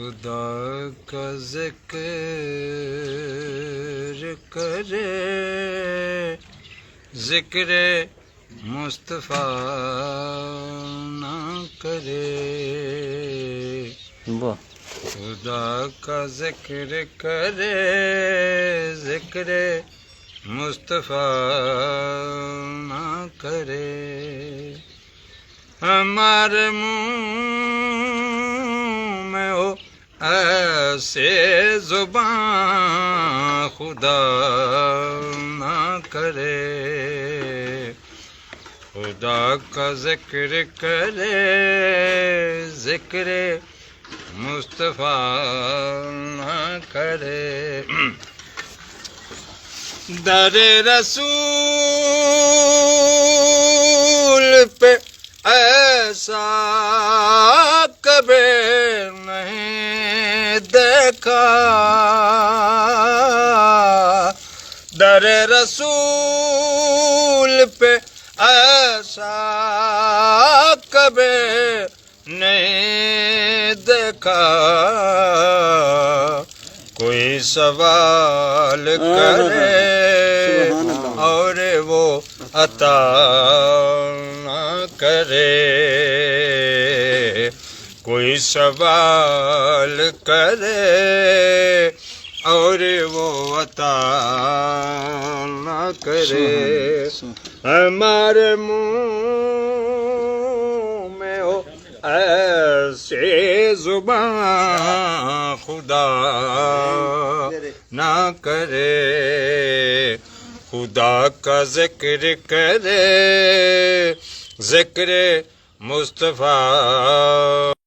خدا کا ذکر کرے ذکر مصطفیٰ نہ کرے خدا کا ذکر کرے ذکر مصطفیٰ نہ کرے ہمارے منہ میں ہو ایسے زبان خدا نہ کرے خدا کا ذکر کرے ذکر مصطفیٰ نہ کرے در رسول پہ ایسا کبھی نہیں دیکھا در رسول پہ ایسا کبھی نہیں دیکھا کوئی سوال کرے اور وہ عطا نہ کرے کوئی سوال کرے اور وہ عطا نہ کرے ہمارے منہ میں ہو ایسے زبان خدا نہ کرے خدا کا ذکر کرے ذکر مصطفیٰ